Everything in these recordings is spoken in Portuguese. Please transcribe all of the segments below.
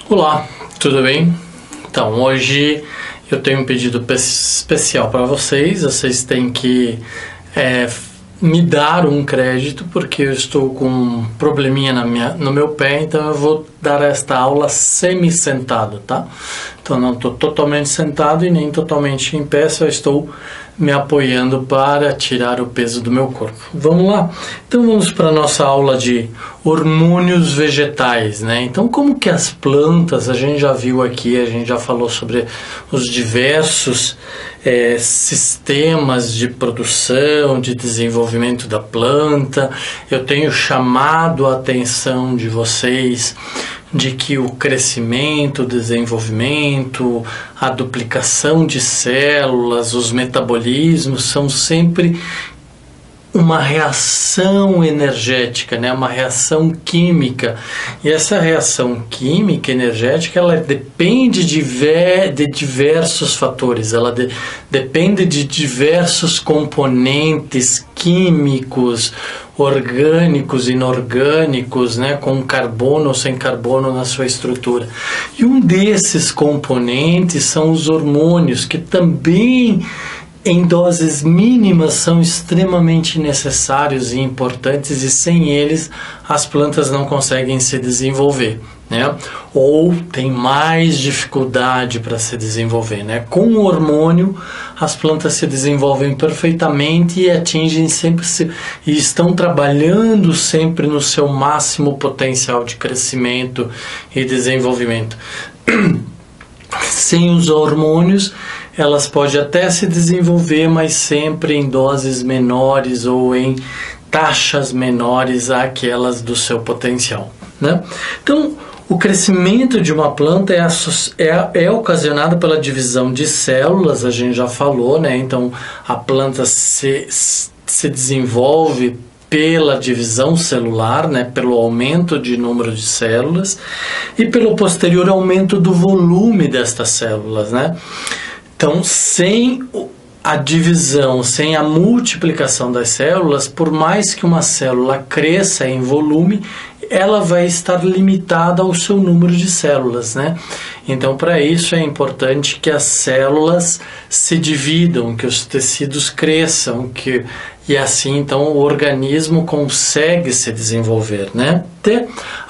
Olá, tudo bem? Então, hoje eu tenho um pedido especial para vocês. Vocês têm que me dar um crédito porque eu estou com um probleminha no meu pé, então eu vou dar esta aula semi-sentado, tá? Então não estou totalmente sentado e nem totalmente em pé, só estou me apoiando para tirar o peso do meu corpo. Vamos lá? Então vamos para a nossa aula de hormônios vegetais, né? Então como que as plantas, a gente já viu aqui, a gente já falou sobre os diversos sistemas de produção, de desenvolvimento da planta. Eu tenho chamado a atenção de vocês de que o crescimento, o desenvolvimento, a duplicação de células, os metabolismos são sempre uma reação energética, né? Uma reação química. E essa reação química energética, ela depende de diversos fatores, ela depende de diversos componentes químicos, orgânicos, inorgânicos, né? Com carbono ou sem carbono na sua estrutura. E um desses componentes são os hormônios, que também em doses mínimas são extremamente necessários e importantes, e sem eles as plantas não conseguem se desenvolver, né? Ou tem mais dificuldade para se desenvolver, né? Com o hormônio as plantas se desenvolvem perfeitamente e atingem sempre e estão trabalhando sempre no seu máximo potencial de crescimento e desenvolvimento. Sem os hormônios elas podem até se desenvolver, mas sempre em doses menores ou em taxas menores àquelas do seu potencial, né? Então, o crescimento de uma planta é ocasionado pela divisão de células, a gente já falou, né? Então, a planta se desenvolve pela divisão celular, né, pelo aumento de número de células e pelo posterior aumento do volume destas células, né? Então, sem a divisão, sem a multiplicação das células, por mais que uma célula cresça em volume, ela vai estar limitada ao seu número de células, né? Então, para isso é importante que as células se dividam, que os tecidos cresçam, e assim, então, o organismo consegue se desenvolver, né?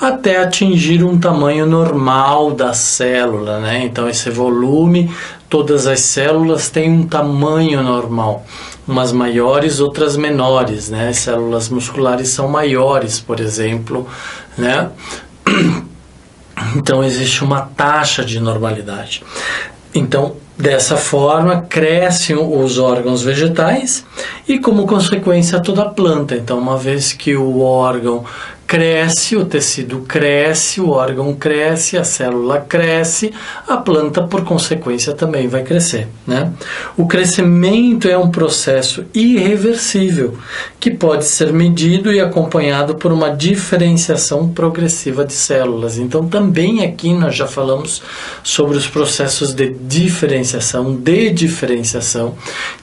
Até atingir um tamanho normal da célula, né? Então, esse volume, todas as células têm um tamanho normal, umas maiores, outras menores, né? As células musculares são maiores, por exemplo, né? Então, existe uma taxa de normalidade. Então, dessa forma, crescem os órgãos vegetais e, como consequência, toda a planta. Então, uma vez que o órgão cresce, o tecido cresce, o órgão cresce, a célula cresce, a planta, por consequência, também vai crescer, né? O crescimento é um processo irreversível que pode ser medido e acompanhado por uma diferenciação progressiva de células. Então, também aqui nós já falamos sobre os processos de diferenciação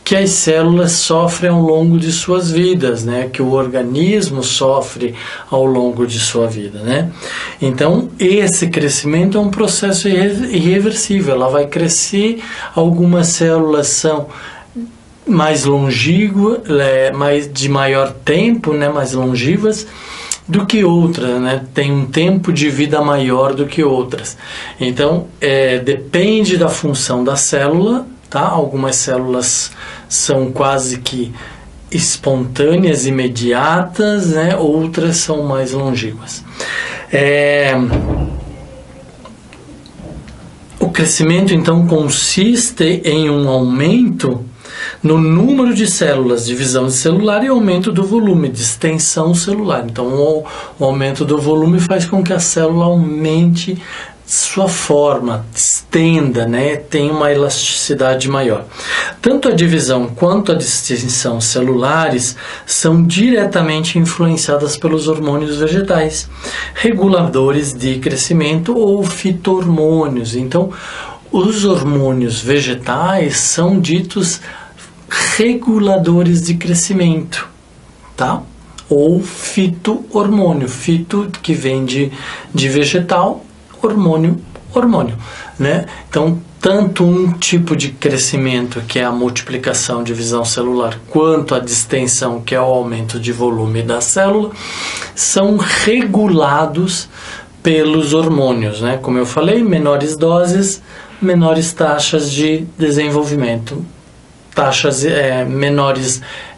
que as células sofrem ao longo de suas vidas, né? Que o organismo sofre ao longo de sua vida, né? Então, esse crescimento é um processo irreversível. Ela vai crescer, algumas células são mais longínquas, de maior tempo, né? Mais longevas do que outras, né? Tem um tempo de vida maior do que outras. Então, depende da função da célula, tá? Algumas células são quase que espontâneas, imediatas, né? Outras são mais longínquas. O crescimento, então, consiste em um aumento no número de células, divisão celular, e aumento do volume, de extensão celular. Então, o aumento do volume faz com que a célula aumente sua forma, estenda, né? Tem uma elasticidade maior. Tanto a divisão quanto a distinção celulares são diretamente influenciadas pelos hormônios vegetais, reguladores de crescimento ou fito-hormônios. Então, os hormônios vegetais são ditos reguladores de crescimento, tá? Ou fito-hormônio, fito que vem de vegetal, hormônio hormônio, né? Então, tanto um tipo de crescimento, que é a multiplicação, divisão celular, quanto a distensão, que é o aumento de volume da célula, são regulados pelos hormônios, né? Como eu falei, menores doses, menores taxas de desenvolvimento,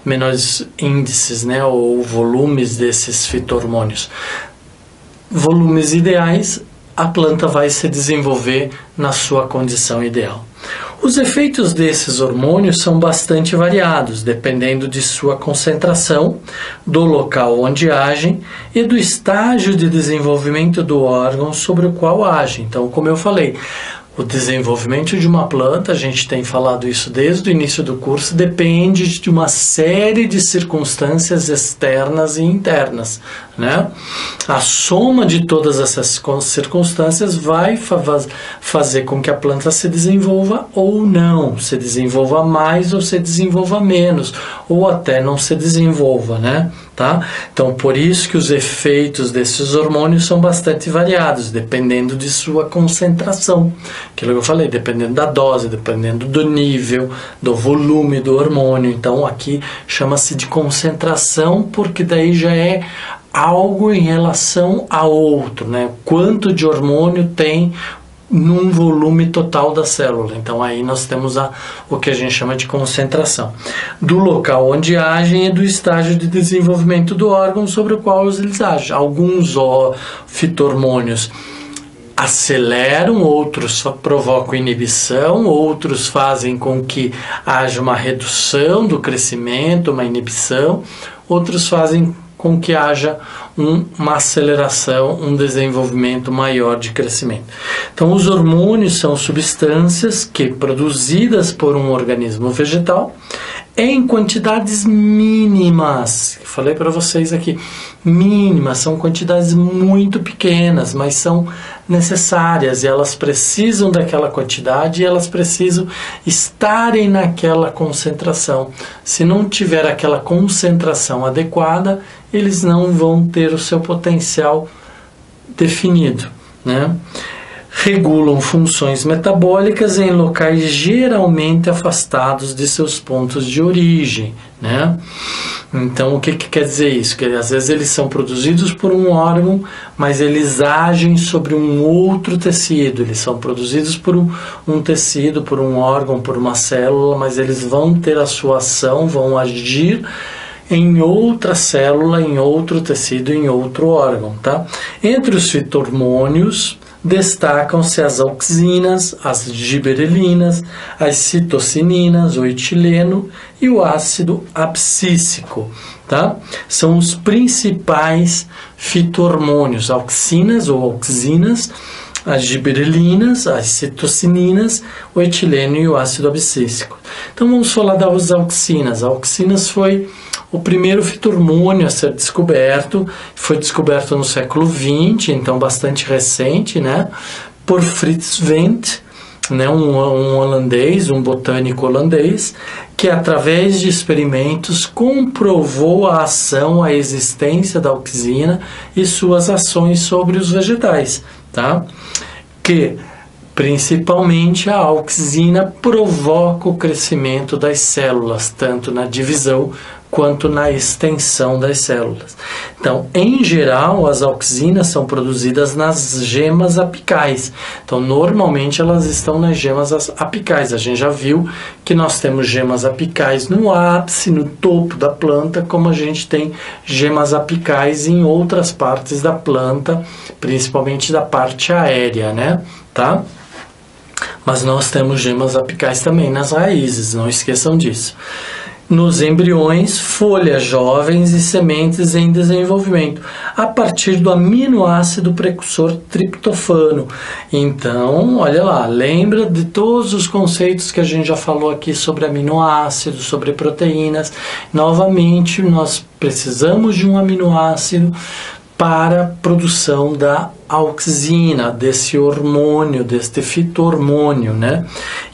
menores índices, né? Ou volumes desses fito-hormônios. Volumes ideais, a planta vai se desenvolver na sua condição ideal. Os efeitos desses hormônios são bastante variados, dependendo de sua concentração, do local onde agem e do estágio de desenvolvimento do órgão sobre o qual agem. Então, como eu falei, o desenvolvimento de uma planta, a gente tem falado isso desde o início do curso, depende de uma série de circunstâncias externas e internas, né? A soma de todas essas circunstâncias vai fazer com que a planta se desenvolva ou não, se desenvolva mais ou se desenvolva menos, ou até não se desenvolva, né? Tá? Então, por isso que os efeitos desses hormônios são bastante variados, dependendo de sua concentração. Aquilo que eu falei, dependendo da dose, dependendo do nível, do volume do hormônio. Então, aqui chama-se de concentração, porque daí já é algo em relação a outro, né? Quanto de hormônio tem num volume total da célula. Então aí nós temos o que a gente chama de concentração. Do local onde agem e do estágio de desenvolvimento do órgão sobre o qual eles agem. Alguns fito-hormônios aceleram, outros provocam inibição, outros fazem com que haja uma redução do crescimento, uma inibição, outros fazem com que haja uma aceleração, um desenvolvimento maior de crescimento. Então, os hormônios são substâncias que, produzidas por um organismo vegetal, em quantidades mínimas. Falei para vocês aqui, mínimas, são quantidades muito pequenas, mas são necessárias e elas precisam daquela quantidade e elas precisam estarem naquela concentração. Se não tiver aquela concentração adequada, eles não vão ter o seu potencial definido, né? Regulam funções metabólicas em locais geralmente afastados de seus pontos de origem, né? Então, o que quer dizer isso? Que às vezes eles são produzidos por um órgão, mas eles agem sobre um outro tecido. Eles são produzidos por um tecido, por um órgão, por uma célula, mas eles vão ter a sua ação, vão agir em outra célula, em outro tecido, em outro órgão, tá? Entre os fito-hormônios, destacam-se as auxinas, as giberelinas, as citocininas, o etileno e o ácido abscíssico, tá? São os principais fito-hormônios, auxinas ou auxinas, as giberelinas, as citocininas, o etileno e o ácido abscíssico. Então vamos falar das auxinas. A auxinas foi o primeiro fito-hormônio a ser descoberto, foi descoberto no século XX, então bastante recente, né, por Frits Wendt, né, um holandês, um botânico holandês, que através de experimentos comprovou a ação, a existência da auxina e suas ações sobre os vegetais, tá? Que principalmente a auxina provoca o crescimento das células, tanto na divisão quanto na extensão das células. Então, em geral, as auxinas são produzidas nas gemas apicais. Então, normalmente elas estão nas gemas apicais. A gente já viu que nós temos gemas apicais no ápice, no topo da planta, como a gente tem gemas apicais em outras partes da planta, principalmente da parte aérea, né? Tá? Mas nós temos gemas apicais também nas raízes, não esqueçam disso. Nos embriões, folhas jovens e sementes em desenvolvimento, a partir do aminoácido precursor triptofano. Então, olha lá, lembra de todos os conceitos que a gente já falou aqui sobre aminoácidos, sobre proteínas. Novamente, nós precisamos de um aminoácido para a produção da auxina, desse hormônio, deste fito-hormônio, né?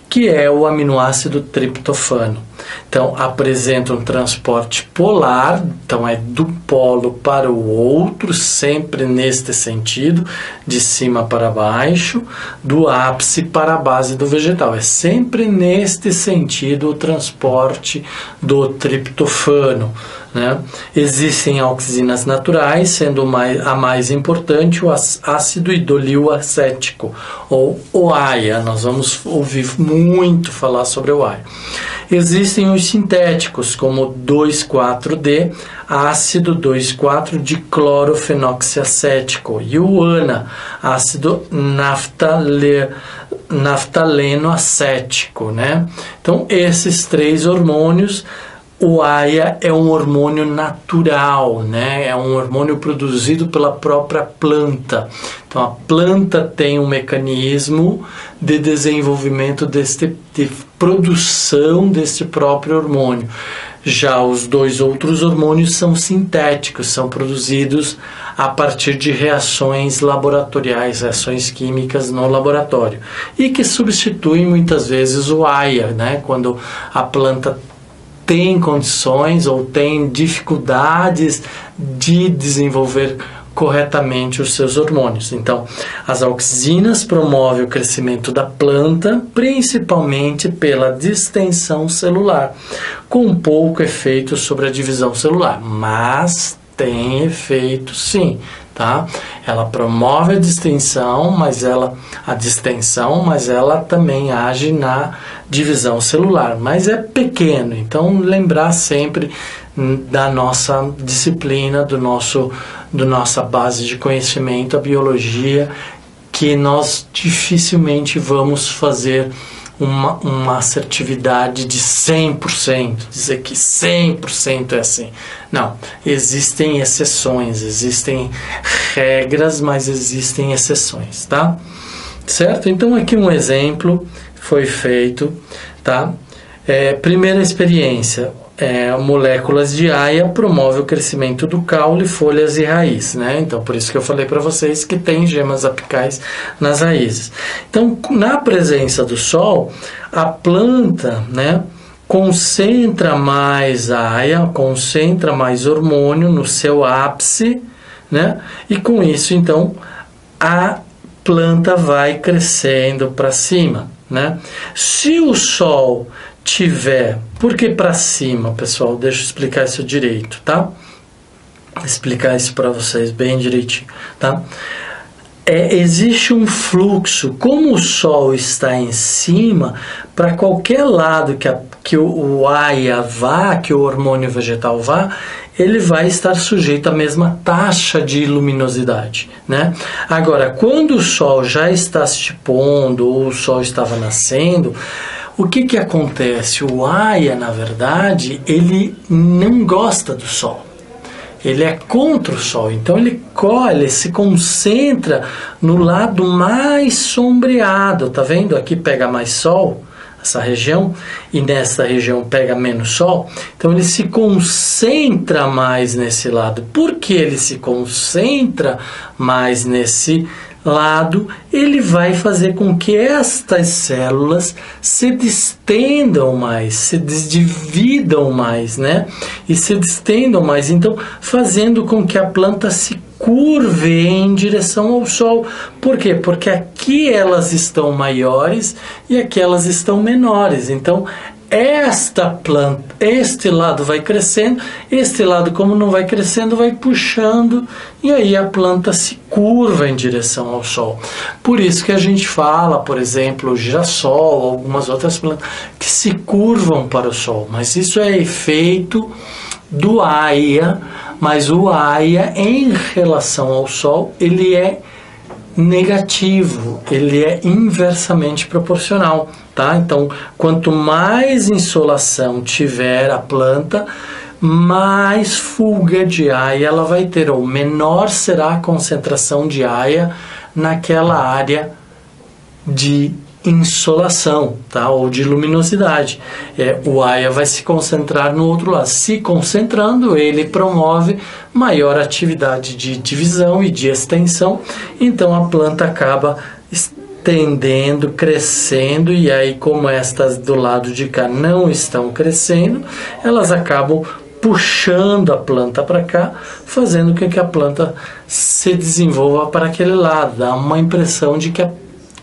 Que é o aminoácido triptofano. Então, apresenta um transporte polar, então é do polo para o outro, sempre neste sentido, de cima para baixo, do ápice para a base do vegetal. É sempre neste sentido o transporte do triptofano, né? Existem auxinas naturais, sendo a mais importante o ácido hidrolil acético, ou OAIA. Nós vamos ouvir muito falar sobre o OAIA. Existem os sintéticos, como 2,4-D, ácido 2,4-diclorofenoxiacético, e o ANA, ácido naftaleno-acético, né? Então, esses 3 hormônios. O AIA é um hormônio natural, né? É um hormônio produzido pela própria planta. Então, a planta tem um mecanismo de desenvolvimento de produção deste próprio hormônio. Já os 2 outros hormônios são sintéticos, são produzidos a partir de reações laboratoriais, reações químicas no laboratório, e que substituem muitas vezes o AIA, né? Quando a planta tem condições ou tem dificuldades de desenvolver corretamente os seus hormônios. Então, as auxinas promovem o crescimento da planta, principalmente pela distensão celular, com pouco efeito sobre a divisão celular, mas tem efeito sim, tá? Ela promove a distensão, mas ela também age na divisão celular, mas é pequeno. Então, lembrar sempre da nossa disciplina, do nossa base de conhecimento, a biologia, que nós dificilmente vamos fazer uma assertividade de 100%, dizer que 100% é assim. Não, existem exceções, existem regras, mas existem exceções, tá? Certo? Então, aqui um exemplo foi feito, tá? Primeira experiência, moléculas de AIA promove o crescimento do caule, folhas e raiz, né? Então, por isso que eu falei para vocês que tem gemas apicais nas raízes. Então, na presença do sol, a planta, né, concentra mais AIA, concentra mais hormônio no seu ápice, né? E com isso, então, a planta vai crescendo para cima, né? Se o sol tiver, por que para cima, pessoal? Deixa eu explicar isso direito, tá? Explicar isso para vocês bem direitinho, tá? Existe um fluxo, como o sol está em cima, para qualquer lado que o AIA vá, que o hormônio vegetal vá, ele vai estar sujeito à mesma taxa de luminosidade, né? Agora, quando o sol já está se pondo ou o sol estava nascendo, o que acontece? O AIA, na verdade, ele não gosta do sol. Ele é contra o sol, então ele se concentra no lado mais sombreado, tá vendo? Aqui pega mais sol, essa região, e nessa região pega menos sol, então ele se concentra mais nesse lado. Por que ele se concentra mais nesse lado? Ele vai fazer com que estas células se distendam mais, se dividam mais, né? E se distendam mais, então fazendo com que a planta se curve em direção ao sol. Por quê? Porque aqui elas estão maiores e aqui elas estão menores. Então, esta planta, este lado vai crescendo, este lado, como não vai crescendo, vai puxando, e aí a planta se curva em direção ao sol. Por isso que a gente fala, por exemplo, o girassol, algumas outras plantas que se curvam para o sol, mas isso é efeito do AIA, mas o AIA em relação ao sol, ele é negativo, ele é inversamente proporcional, tá? Então, quanto mais insolação tiver a planta, mais fuga de AIA ela vai ter, ou menor será a concentração de AIA naquela área de insolação, tá? Ou de luminosidade. O AIA vai se concentrar no outro lado. Se concentrando, ele promove maior atividade de divisão e de extensão, então a planta acaba tendendo, crescendo, e aí como estas do lado de cá não estão crescendo, elas acabam puxando a planta para cá, fazendo com que a planta se desenvolva para aquele lado, dá uma impressão de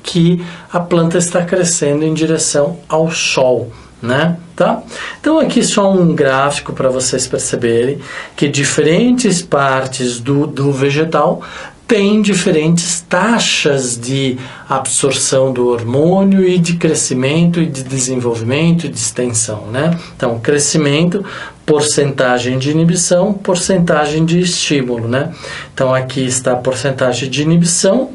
que a planta está crescendo em direção ao sol, né? Tá? Então aqui só um gráfico para vocês perceberem que diferentes partes do vegetal têm diferentes taxas de absorção do hormônio e de crescimento e de desenvolvimento e de extensão, né? Então, crescimento, porcentagem de inibição, porcentagem de estímulo, né? Então, aqui está a porcentagem de inibição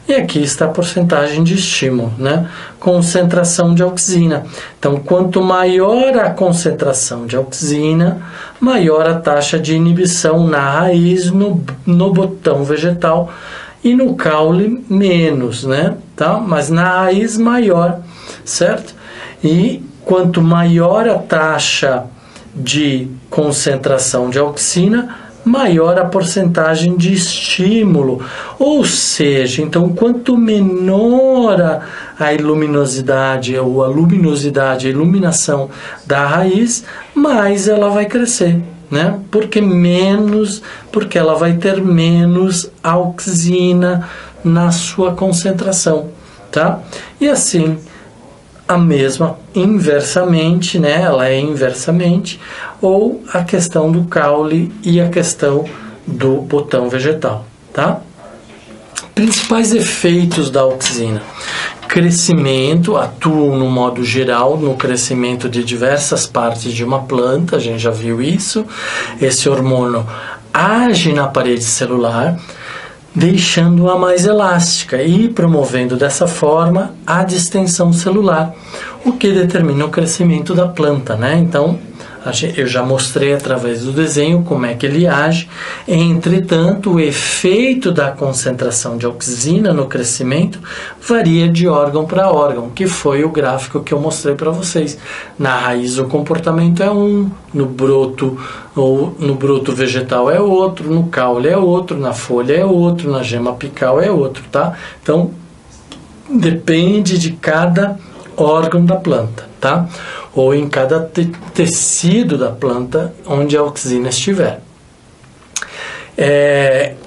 e aqui está a porcentagem de estímulo, né? Concentração de auxina. Então, quanto maior a concentração de auxina, maior a taxa de inibição na raiz, no botão vegetal, e no caule menos, né? Tá? Mas na raiz maior, certo? E quanto maior a taxa de concentração de auxina, maior a porcentagem de estímulo. Ou seja, então quanto menor a luminosidade, ou a luminosidade, a iluminação da raiz, mais ela vai crescer, né? Porque ela vai ter menos auxina na sua concentração, tá? E assim, a mesma inversamente, né? Ela é inversamente, ou a questão do caule e a questão do botão vegetal, tá? Principais efeitos da auxina. Crescimento, atuam no modo geral no crescimento de diversas partes de uma planta, a gente já viu isso. Esse hormônio age na parede celular, deixando-a mais elástica e promovendo dessa forma a distensão celular, o que determina o crescimento da planta, né? Então, eu já mostrei através do desenho como é que ele age. Entretanto, o efeito da concentração de auxina no crescimento varia de órgão para órgão, que foi o gráfico que eu mostrei para vocês. Na raiz o comportamento é um, no broto vegetal é outro, no caule é outro, na folha é outro, na gema apical é outro, tá? Então, depende de cada órgão da planta, tá? Ou em cada tecido da planta onde a auxina estiver.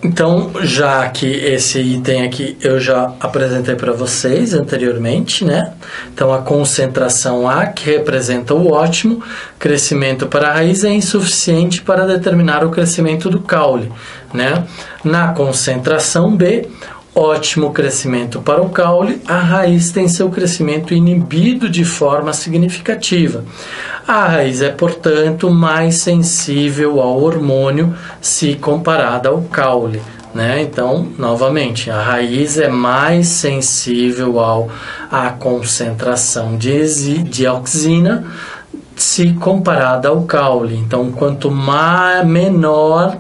Então, já que esse item aqui eu já apresentei para vocês anteriormente, né? Então, a concentração A, que representa o ótimo crescimento para a raiz, é insuficiente para determinar o crescimento do caule, né? Na concentração B, ótimo crescimento para o caule, a raiz tem seu crescimento inibido de forma significativa. A raiz é, portanto, mais sensível ao hormônio se comparada ao caule, né? Então, novamente, a raiz é mais sensível à concentração de auxina se comparada ao caule. Então, quanto menor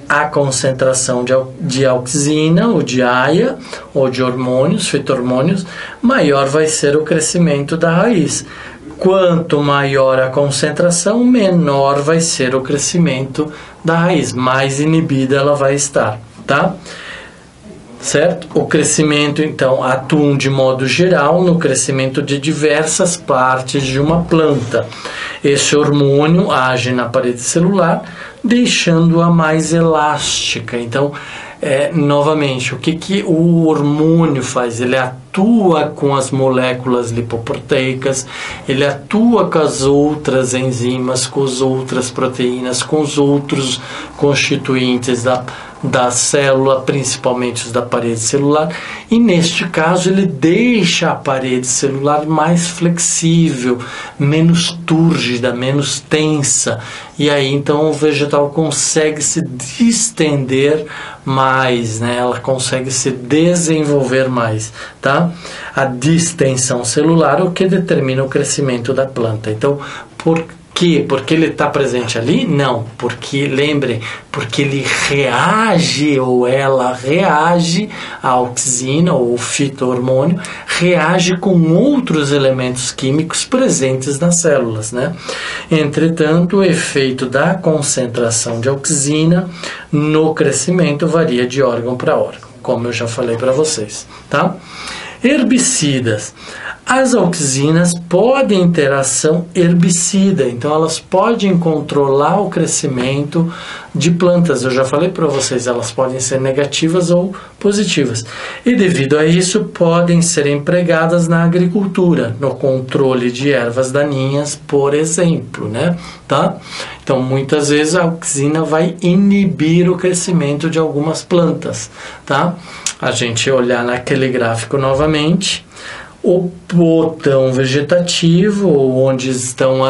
a concentração de auxina, ou de AIA, ou de hormônios, fitormônios, maior vai ser o crescimento da raiz. Quanto maior a concentração, menor vai ser o crescimento da raiz, mais inibida ela vai estar, tá? Certo? O crescimento, então, atua de modo geral no crescimento de diversas partes de uma planta. Esse hormônio age na parede celular, deixando-a mais elástica. Então, novamente, o que o hormônio faz? Ele atua com as moléculas lipoproteicas, ele atua com as outras enzimas, com as outras proteínas, com os outros constituintes da célula, principalmente os da parede celular, e neste caso ele deixa a parede celular mais flexível, menos túrgida, menos tensa, e aí então o vegetal consegue se distender mais, né? Ela consegue se desenvolver mais, tá? A distensão celular é o que determina o crescimento da planta. Então, por quê? Porque ele está presente ali? Não, porque, lembrem, porque ele reage, ou ela reage, a auxina ou o fito-hormônio reage com outros elementos químicos presentes nas células, né? Entretanto, o efeito da concentração de auxina no crescimento varia de órgão para órgão, como eu já falei para vocês, tá? Herbicidas. As auxinas podem ter ação herbicida, então elas podem controlar o crescimento de plantas. Eu já falei para vocês, elas podem ser negativas ou positivas. E devido a isso, podem ser empregadas na agricultura, no controle de ervas daninhas, por exemplo, né? Tá? Então, muitas vezes a auxina vai inibir o crescimento de algumas plantas, tá? A gente olhar naquele gráfico novamente, o botão vegetativo, onde estão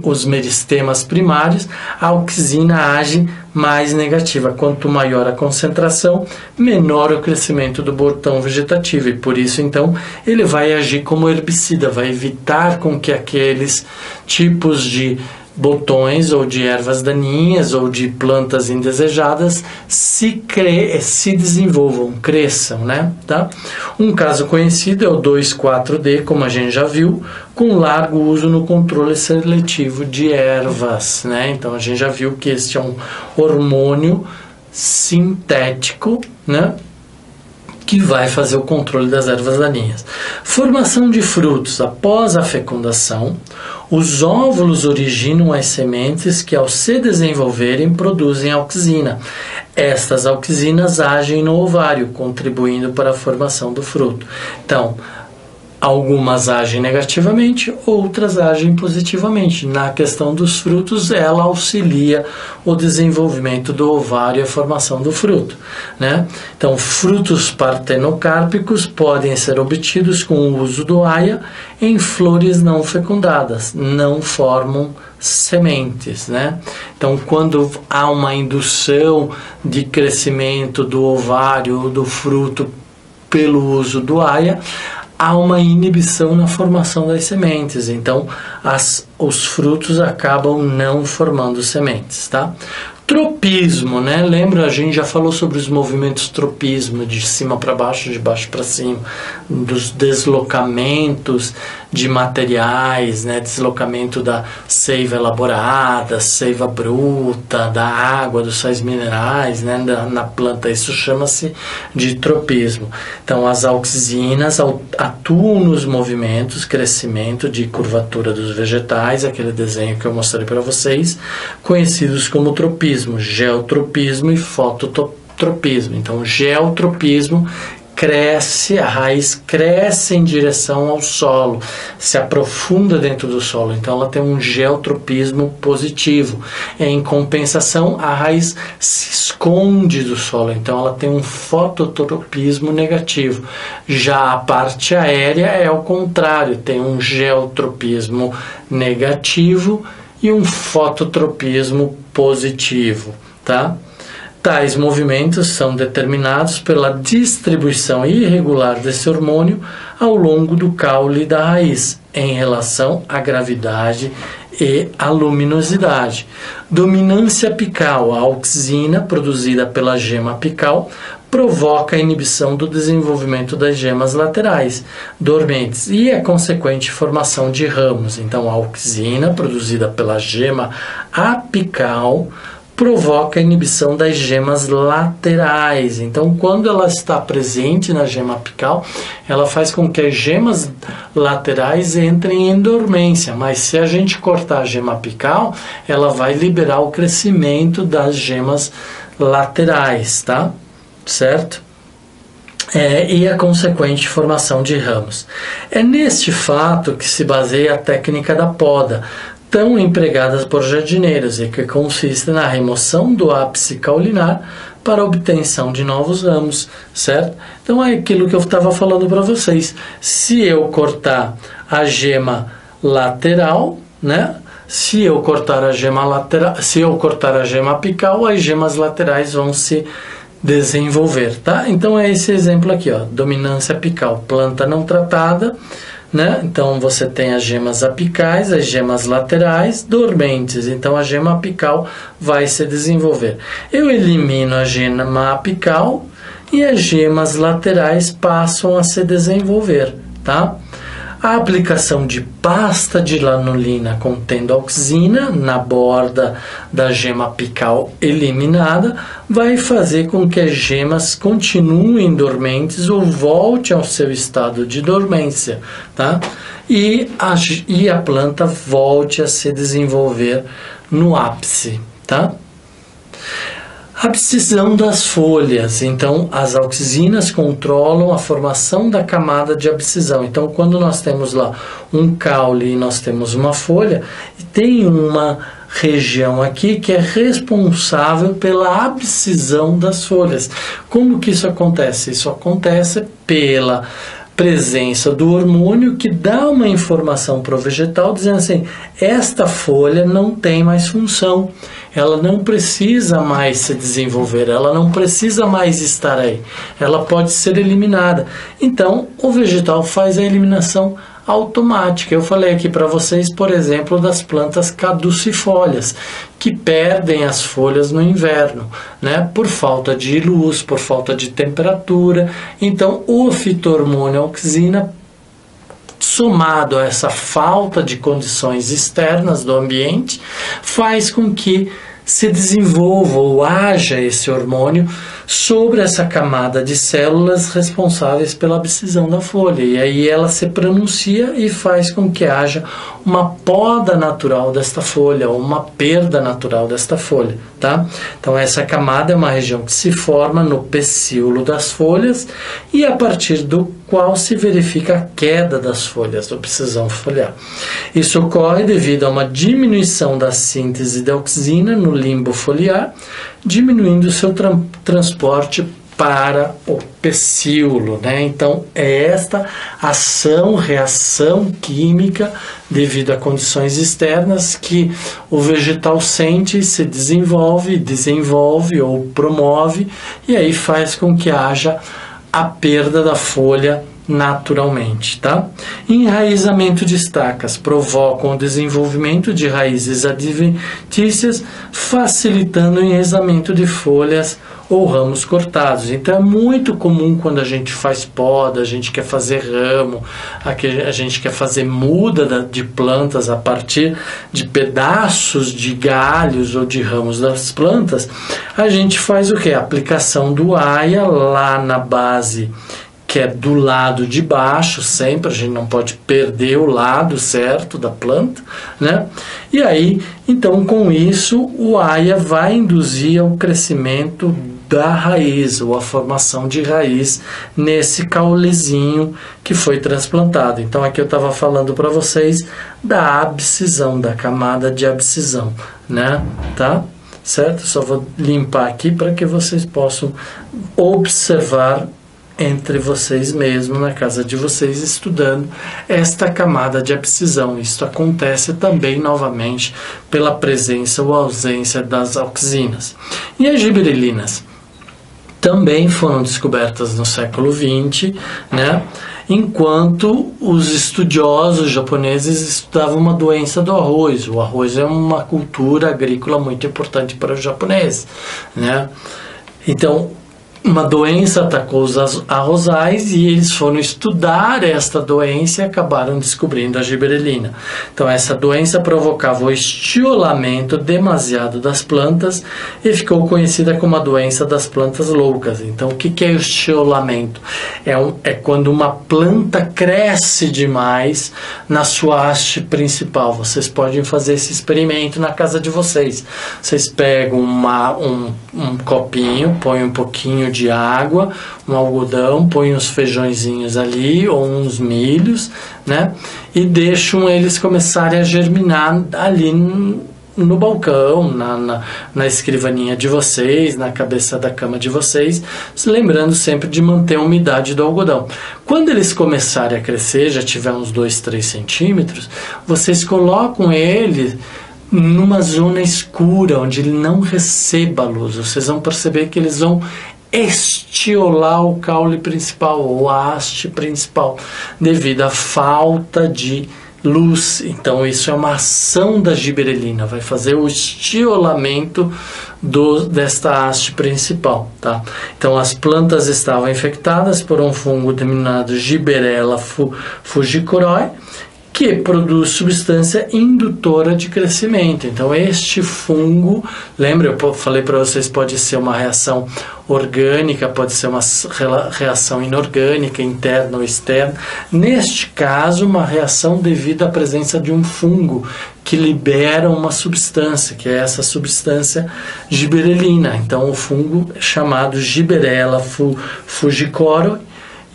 os meristemas primários, a auxina age mais negativa. Quanto maior a concentração, menor o crescimento do botão vegetativo, e por isso então ele vai agir como herbicida, vai evitar com que aqueles tipos de botões ou de ervas daninhas ou de plantas indesejadas se desenvolvam, cresçam, né? Tá? Um caso conhecido é o 2,4-D, como a gente já viu, com largo uso no controle seletivo de ervas, né? Então a gente já viu que este é um hormônio sintético, né, que vai fazer o controle das ervas daninhas. Formação de frutos. Após a fecundação, os óvulos originam as sementes que, ao se desenvolverem, produzem auxina. Estas auxinas agem no ovário, contribuindo para a formação do fruto. Então, algumas agem negativamente, outras agem positivamente. Na questão dos frutos, ela auxilia o desenvolvimento do ovário e a formação do fruto, né? Então, frutos partenocárpicos podem ser obtidos com o uso do aia em flores não fecundadas, não formam sementes, né? Então, quando há uma indução de crescimento do ovário ou do fruto pelo uso do aia, há uma inibição na formação das sementes, então os frutos acabam não formando sementes, tá? Tropismo, né? Lembra, a gente já falou sobre os movimentos tropismo, de cima para baixo, de baixo para cima, dos deslocamentos de materiais, né? Deslocamento da seiva elaborada, seiva bruta, da água, dos sais minerais, né? Na planta. Isso chama-se de tropismo. Então, as auxinas atuam nos movimentos, crescimento de curvatura dos vegetais, aquele desenho que eu mostrei para vocês, conhecidos como tropismo. Geotropismo e fototropismo. Então, geotropismo cresce, a raiz cresce em direção ao solo, se aprofunda dentro do solo, então ela tem um geotropismo positivo. Em compensação, a raiz se esconde do solo, então ela tem um fototropismo negativo. Já a parte aérea é o contrário, tem um geotropismo negativo e um fototropismo positivo, tá? Tais movimentos são determinados pela distribuição irregular desse hormônio ao longo do caule da raiz, em relação à gravidade e à luminosidade. Dominância apical. A auxina produzida pela gema apical provoca a inibição do desenvolvimento das gemas laterais dormentes e a consequente formação de ramos. Então, a auxina produzida pela gema apical provoca a inibição das gemas laterais. Então, quando ela está presente na gema apical, ela faz com que as gemas laterais entrem em dormência, mas se a gente cortar a gema apical, ela vai liberar o crescimento das gemas laterais, tá? Certo? E a consequente formação de ramos. É neste fato que se baseia a técnica da poda, tão empregadas por jardineiros, e que consiste na remoção do ápice caulinar para a obtenção de novos ramos, certo? Então é aquilo que eu estava falando para vocês. Se eu cortar a gema lateral, né? Se eu cortar a gema lateral, se eu cortar a gema apical, as gemas laterais vão se desenvolver, tá? Então é esse exemplo aqui, ó, dominância apical, planta não tratada, né? Então você tem as gemas apicais, as gemas laterais dormentes, então a gema apical vai se desenvolver. Eu elimino a gema apical e as gemas laterais passam a se desenvolver, tá? A aplicação de pasta de lanolina contendo auxina na borda da gema apical eliminada vai fazer com que as gemas continuem dormentes ou voltem ao seu estado de dormência, tá? E a planta volte a se desenvolver no ápice, tá? Abscisão das folhas. Então, as auxinas controlam a formação da camada de abscisão. Então, quando nós temos lá um caule e nós temos uma folha, tem uma região aqui que é responsável pela abscisão das folhas. Como que isso acontece? Isso acontece pela presença do hormônio que dá uma informação para o vegetal dizendo assim, esta folha não tem mais função, ela não precisa mais se desenvolver, ela não precisa mais estar aí, ela pode ser eliminada. Então o vegetal faz a eliminação automática. Eu falei aqui para vocês, por exemplo, das plantas caducifólias, que perdem as folhas no inverno, né? Por falta de luz, por falta de temperatura. Então, o fito-hormônio auxina, somado a essa falta de condições externas do ambiente, faz com que se desenvolva ou haja esse hormônio sobre essa camada de células responsáveis pela abscisão da folha. E aí ela se pronuncia e faz com que haja uma poda natural desta folha, ou uma perda natural desta folha, tá? Então essa camada é uma região que se forma no pecíolo das folhas e a partir do qual se verifica a queda das folhas, da abscisão foliar. Isso ocorre devido a uma diminuição da síntese de auxina no limbo foliar, diminuindo o seu transporte para o pecíolo, né? Então, é esta ação, reação química devido a condições externas que o vegetal sente, se desenvolve ou promove, e aí faz com que haja a perda da folha naturalmente, tá? Enraizamento de estacas provocam o desenvolvimento de raízes adventícias, facilitando o enraizamento de folhas ou ramos cortados. Então é muito comum quando a gente faz poda, a gente quer fazer ramo, a gente quer fazer muda de plantas a partir de pedaços de galhos ou de ramos das plantas, a gente faz o que? A aplicação do aia lá na base, que é do lado de baixo, sempre, a gente não pode perder o lado certo da planta, né? E aí, então, com isso, o aia vai induzir o crescimento da raiz, ou a formação de raiz nesse caulezinho que foi transplantado. Então, aqui eu estava falando para vocês da abscisão, da camada de abscisão, né? Tá? Certo? Só vou limpar aqui para que vocês possam observar entre vocês mesmos, na casa de vocês, estudando esta camada de abscisão. Isto acontece também, novamente, pela presença ou ausência das auxinas. E as gibberelinas também foram descobertas no século XX, né? Enquanto os estudiosos japoneses estudavam uma doença do arroz. O arroz é uma cultura agrícola muito importante para os japoneses, né? Então, uma doença atacou os arrozais e eles foram estudar esta doença e acabaram descobrindo a gibberelina. Então, essa doença provocava o estiolamento demasiado das plantas e ficou conhecida como a doença das plantas loucas. Então, o que é o estiolamento? É quando uma planta cresce demais na sua haste principal. Vocês podem fazer esse experimento na casa de vocês. Vocês pegam um copinho, põem um pouquinho de água, um algodão, põe uns feijõezinhos ali ou uns milhos, né? E deixam eles começarem a germinar ali no balcão, na escrivaninha de vocês, na cabeça da cama de vocês, lembrando sempre de manter a umidade do algodão. Quando eles começarem a crescer, já tiver uns 2, 3 centímetros, vocês colocam ele numa zona escura, onde ele não receba luz. Vocês vão perceber que eles vão estiolar o caule principal ou a haste principal devido à falta de luz. Então isso é uma ação da giberelina, vai fazer o estiolamento desta haste principal, tá? Então as plantas estavam infectadas por um fungo denominado Gibberella fujikuroi, que produz substância indutora de crescimento. Então este fungo, lembra, eu falei para vocês, pode ser uma reação orgânica, pode ser uma reação inorgânica, interna ou externa. Neste caso, uma reação devido à presença de um fungo que libera uma substância, que é essa substância gibberellina. Então o fungo é chamado Gibberella fujikuroi,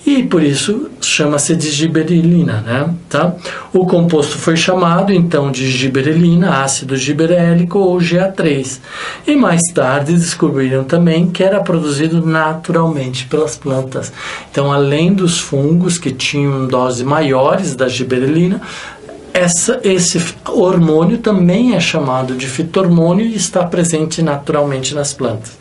e por isso chama-se de gibberellina, né? Tá? O composto foi chamado então de gibberellina, ácido gibberélico ou GA3. E mais tarde descobriram também que era produzido naturalmente pelas plantas. Então, além dos fungos que tinham doses maiores da gibberellina, esse hormônio também é chamado de fito-hormônio e está presente naturalmente nas plantas.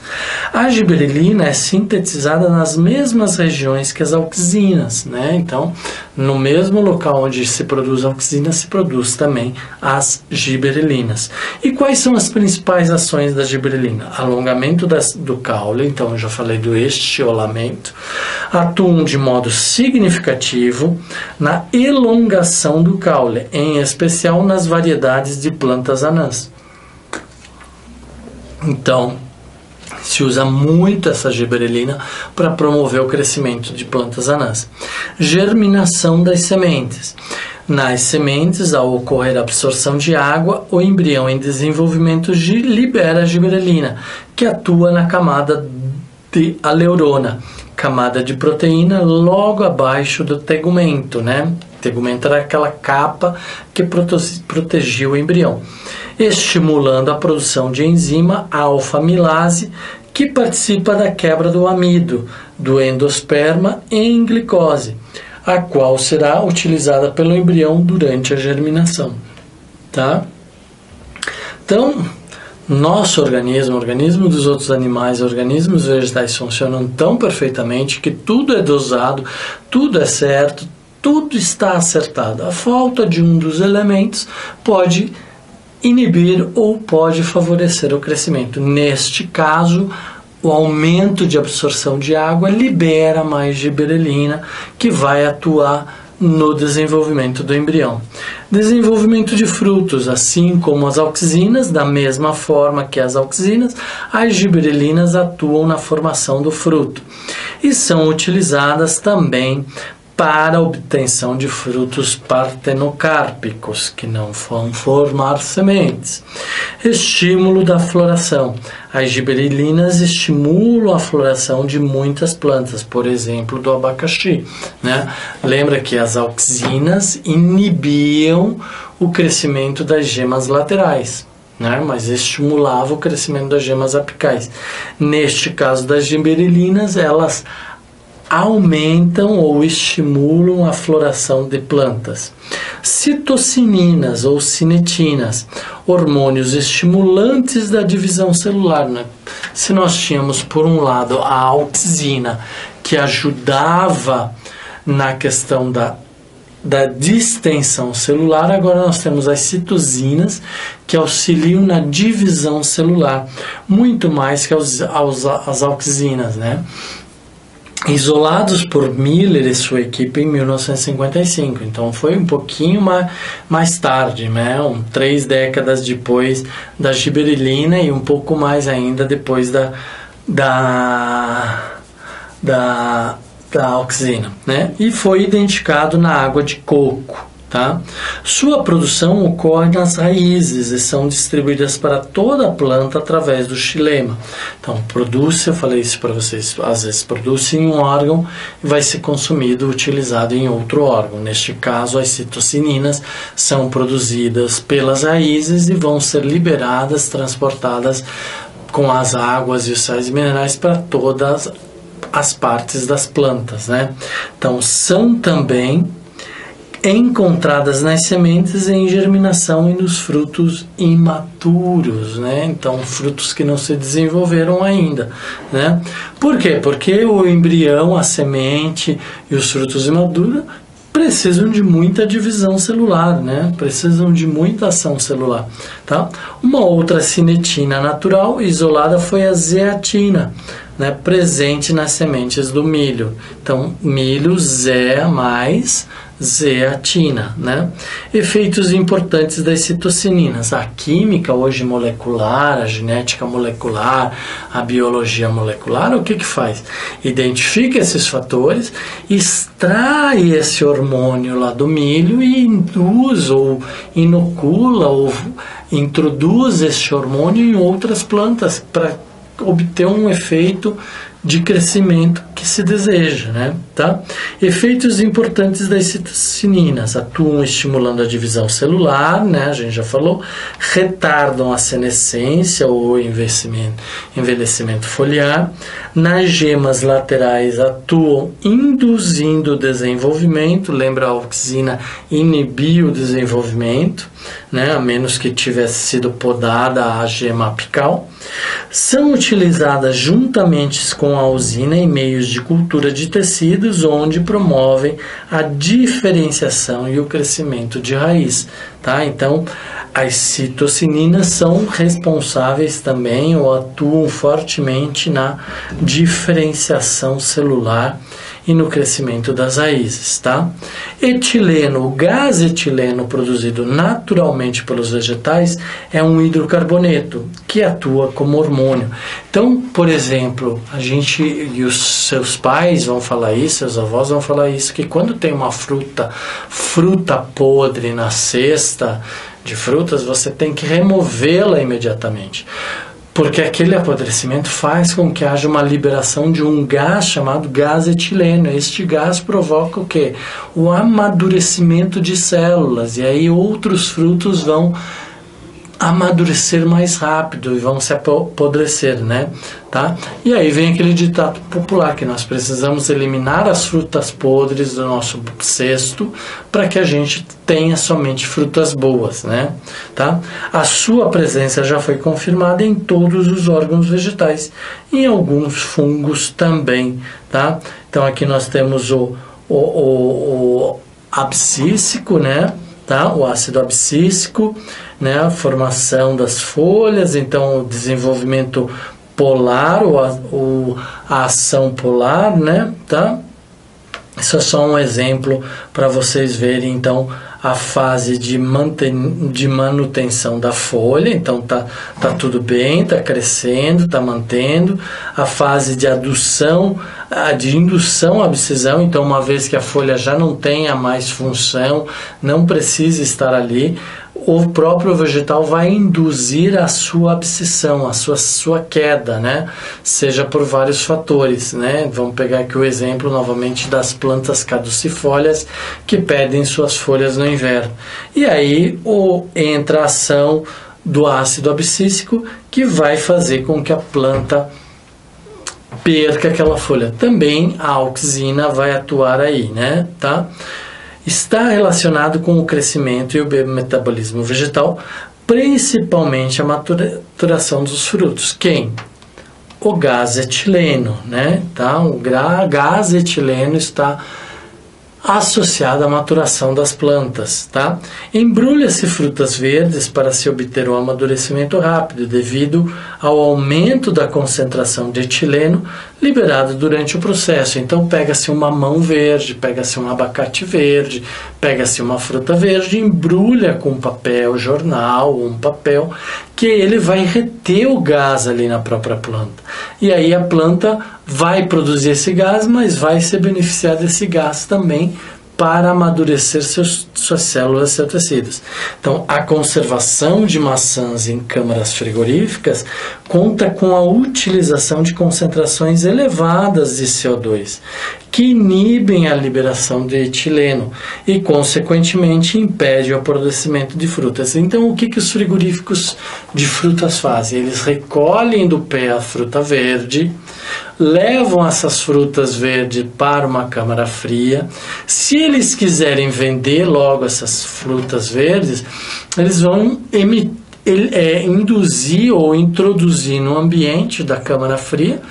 A gibberellina é sintetizada nas mesmas regiões que as auxinas, né? Então, no mesmo local onde se produz a auxina, se produz também as gibberellinas. E quais são as principais ações da gibberellina? Alongamento do caule, então eu já falei do estiolamento, atuam de modo significativo na elongação do caule, em especial nas variedades de plantas anãs. Então, se usa muito essa gibberellina para promover o crescimento de plantas anãs. Germinação das sementes. Nas sementes, ao ocorrer a absorção de água, o embrião em desenvolvimento libera a gibberellina, que atua na camada de aleurona, camada de proteína logo abaixo do tegumento, né? O tegumento era aquela capa que protegia o embrião, estimulando a produção de enzima alfa-amilase, que participa da quebra do amido do endosperma em glicose, a qual será utilizada pelo embrião durante a germinação, tá? Então, nosso organismo, o organismo dos outros animais, organismos vegetais funcionam tão perfeitamente que tudo é dosado, tudo é certo, tudo está acertado. A falta de um dos elementos pode inibir ou pode favorecer o crescimento. Neste caso, o aumento de absorção de água libera mais gibberellina, que vai atuar no desenvolvimento do embrião. Desenvolvimento de frutos, assim como as auxinas, da mesma forma que as auxinas, as gibberellinas atuam na formação do fruto e são utilizadas também para a obtenção de frutos partenocárpicos, que não vão formar sementes. Estímulo da floração. As gibberellinas estimulam a floração de muitas plantas, por exemplo, do abacaxi, né? Lembra que as auxinas inibiam o crescimento das gemas laterais, né? Mas estimulava o crescimento das gemas apicais. Neste caso das gibberellinas, elas aumentam ou estimulam a floração de plantas. Citocininas ou cinetinas, hormônios estimulantes da divisão celular, né? Se nós tínhamos, por um lado, a auxina, que ajudava na questão da distensão celular, agora nós temos as citosinas, que auxiliam na divisão celular, muito mais que as auxinas, né? Isolados por Miller e sua equipe em 1955, então foi um pouquinho mais tarde, né? 3 décadas depois da gibberellina e um pouco mais ainda depois da auxina, né? E foi identificado na água de coco, tá? Sua produção ocorre nas raízes e são distribuídas para toda a planta através do xilema. Então, eu falei isso para vocês, às vezes produz em um órgão e vai ser consumido, utilizado em outro órgão. Neste caso, as citocininas são produzidas pelas raízes e vão ser liberadas, transportadas com as águas e os sais minerais para todas as partes das plantas, né? Então, são também encontradas nas sementes em germinação e nos frutos imaturos, né? Então, frutos que não se desenvolveram ainda, né? Por quê? Porque o embrião, a semente e os frutos imaturos precisam de muita divisão celular, né? Precisam de muita ação celular, tá? Uma outra cinetina natural isolada foi a zeatina, né? Presente nas sementes do milho. Então, milho, zea mais zeatina, né? Efeitos importantes das citocininas. A química hoje molecular, a genética molecular, a biologia molecular, o que que faz? Identifica esses fatores, extrai esse hormônio lá do milho e induz ou inocula ou introduz esse hormônio em outras plantas para obter um efeito de crescimento que se deseja, né? Tá? Efeitos importantes das citocininas: atuam estimulando a divisão celular, né? A gente já falou, retardam a senescência ou envelhecimento foliar. Nas gemas laterais atuam induzindo o desenvolvimento. Lembra, a auxina inibia o desenvolvimento, né? A menos que tivesse sido podada a gema apical. São utilizadas juntamente com a usina em meios de cultura de tecidos, onde promovem a diferenciação e o crescimento de raiz, tá? Então, as citocininas são responsáveis também ou atuam fortemente na diferenciação celular e no crescimento das raízes, tá? Etileno, o gás etileno produzido naturalmente pelos vegetais é um hidrocarboneto que atua como hormônio. Então, por exemplo, a gente e os seus pais vão falar isso, seus avós vão falar isso, que quando tem uma fruta podre na cesta de frutas, você tem que removê-la imediatamente, porque aquele apodrecimento faz com que haja uma liberação de um gás chamado gás etileno. Este gás provoca o quê? O amadurecimento de células, e aí outros frutos vão amadurecer mais rápido e vão se apodrecer, né? Tá? E aí vem aquele ditado popular que nós precisamos eliminar as frutas podres do nosso cesto para que a gente tenha somente frutas boas, né? Tá? A sua presença já foi confirmada em todos os órgãos vegetais, em alguns fungos também, tá? Então aqui nós temos o abscíssico, né? Tá? O ácido abscíssico, né? A formação das folhas, então o desenvolvimento polar ou a ação polar, né? Tá? Isso é só um exemplo para vocês verem, então, a fase de manutenção da folha. Então tá tudo bem, tá crescendo, tá mantendo. A fase de adução, de indução à abscisão, então uma vez que a folha já não tenha mais função, não precisa estar ali, o próprio vegetal vai induzir a sua abscissão, a sua queda, né? Seja por vários fatores, né? Vamos pegar aqui o exemplo novamente das plantas caducifólias que perdem suas folhas no inverno. E aí entra a ação do ácido abscíssico, que vai fazer com que a planta perca aquela folha. Também a auxina vai atuar aí, né? Tá? Está relacionado com o crescimento e o metabolismo vegetal, principalmente a maturação dos frutos. Quem? O gás etileno, né? Tá? O gás etileno está associado à maturação das plantas, tá? Embrulha-se frutas verdes para se obter um amadurecimento rápido, devido ao aumento da concentração de etileno liberado durante o processo. Então pega-se um mamão verde, pega-se um abacate verde, pega-se uma fruta verde, embrulha com papel jornal ou um papel, que ele vai reter o gás ali na própria planta. E aí a planta vai produzir esse gás, mas vai se beneficiar desse gás também para amadurecer suas células, seus tecidos. Então, a conservação de maçãs em câmaras frigoríficas conta com a utilização de concentrações elevadas de CO2, que inibem a liberação de etileno e, consequentemente, impede o apodrecimento de frutas. Então, o que os frigoríficos de frutas fazem? Eles recolhem do pé a fruta verde, levam essas frutas verdes para uma câmara fria. Se eles quiserem vender logo essas frutas verdes, eles vão induzir ou introduzir no ambiente da câmara fria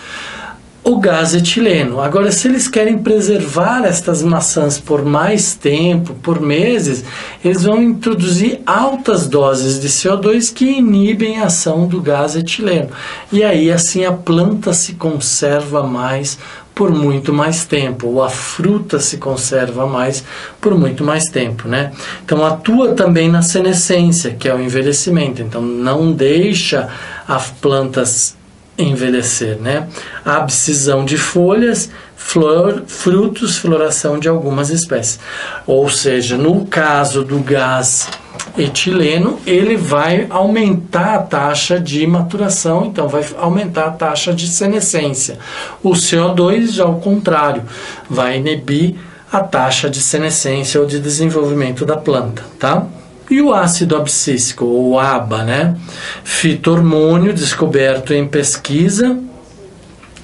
o gás etileno. Agora, se eles querem preservar estas maçãs por mais tempo, por meses, eles vão introduzir altas doses de CO2 que inibem a ação do gás etileno. E aí, assim, a planta se conserva mais por muito mais tempo, ou a fruta se conserva mais por muito mais tempo, né? Então, atua também na senescência, que é o envelhecimento. Então, não deixa as plantas envelhecer, né? A abscisão de folhas, frutos, floração de algumas espécies. Ou seja, no caso do gás etileno, ele vai aumentar a taxa de maturação, então vai aumentar a taxa de senescência. O CO2, já ao contrário, vai inibir a taxa de senescência ou de desenvolvimento da planta, tá? E o ácido abscísico, ou ABA, né? Fito-hormônio descoberto em pesquisa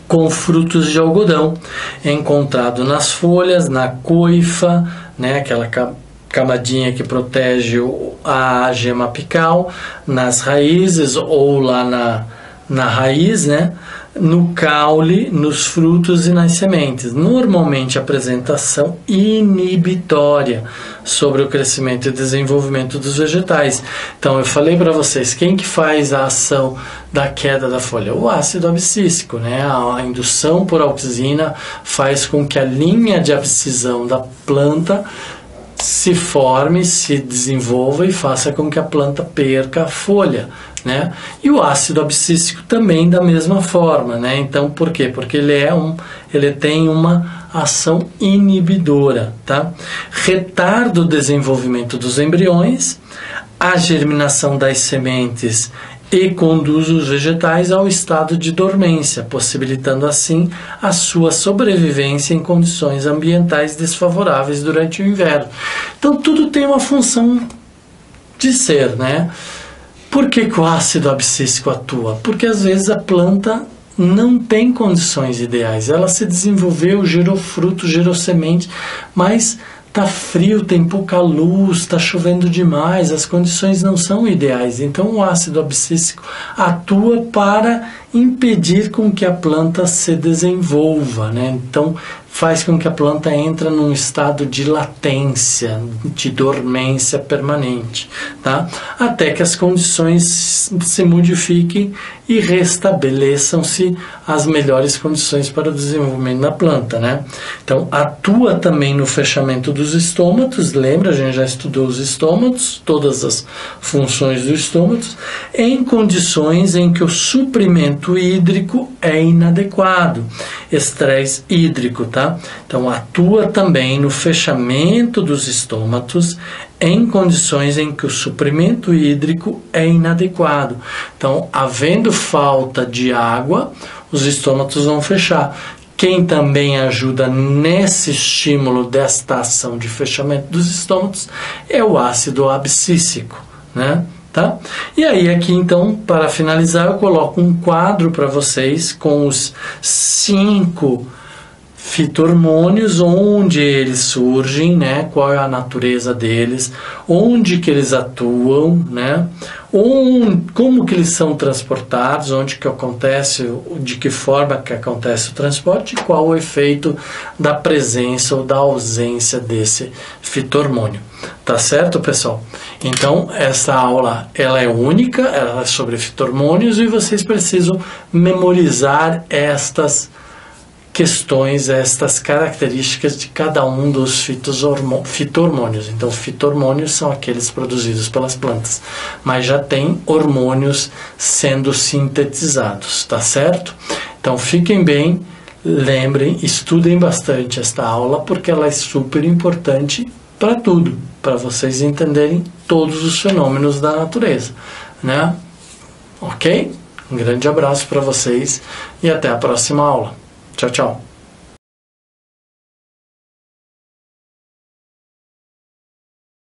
com frutos de algodão, encontrado nas folhas, na coifa, né? Aquela camadinha que protege a gema apical, nas raízes ou lá na raiz, né? No caule, nos frutos e nas sementes. Normalmente apresenta ação inibitória sobre o crescimento e desenvolvimento dos vegetais. Então eu falei para vocês, quem que faz a ação da queda da folha? O ácido abscísico, né? A indução por auxina faz com que a linha de abscisão da planta se forme, se desenvolva e faça com que a planta perca a folha, né? E o ácido abscísico também da mesma forma, né? Então, por quê? Porque ele tem uma ação inibidora, tá? Retarda o desenvolvimento dos embriões, a germinação das sementes e conduz os vegetais ao estado de dormência, possibilitando assim a sua sobrevivência em condições ambientais desfavoráveis durante o inverno. Então tudo tem uma função de ser, né? Por que o ácido abscísico atua? Porque às vezes a planta não tem condições ideais. Ela se desenvolveu, gerou fruto, gerou semente, mas tá frio, tem pouca luz, está chovendo demais, as condições não são ideais. Então o ácido abscísico atua para impedir com que a planta se desenvolva, né? Então faz com que a planta entre num estado de latência, de dormência permanente, tá? Até que as condições se modifiquem e restabeleçam-se as melhores condições para o desenvolvimento da planta, né? Então, atua também no fechamento dos estômatos, lembra, a gente já estudou os estômatos, todas as funções dos estômatos, em condições em que o suprimento hídrico é inadequado, estresse hídrico, tá? Então, atua também no fechamento dos estômatos em condições em que o suprimento hídrico é inadequado. Então, havendo falta de água, os estômatos vão fechar. Quem também ajuda nesse estímulo desta ação de fechamento dos estômatos é o ácido abscísico, né? Tá? E aí aqui então, para finalizar, eu coloco um quadro para vocês com os 5 fito-hormônios, onde eles surgem, né? Qual é a natureza deles, onde que eles atuam, né? Como que eles são transportados, onde que acontece, de que forma que acontece o transporte e qual o efeito da presença ou da ausência desse fito-hormônio. Tá certo, pessoal? Então, essa aula ela é única, ela é sobre fito-hormônios e vocês precisam memorizar estas questões, estas características de cada um dos fito-hormônios. Então, fito-hormônios são aqueles produzidos pelas plantas, mas já tem hormônios sendo sintetizados, tá certo? Então, fiquem bem, lembrem, estudem bastante esta aula, porque ela é super importante para tudo, para vocês entenderem todos os fenômenos da natureza, né? Ok? Um grande abraço para vocês e até a próxima aula. Tchau, tchau.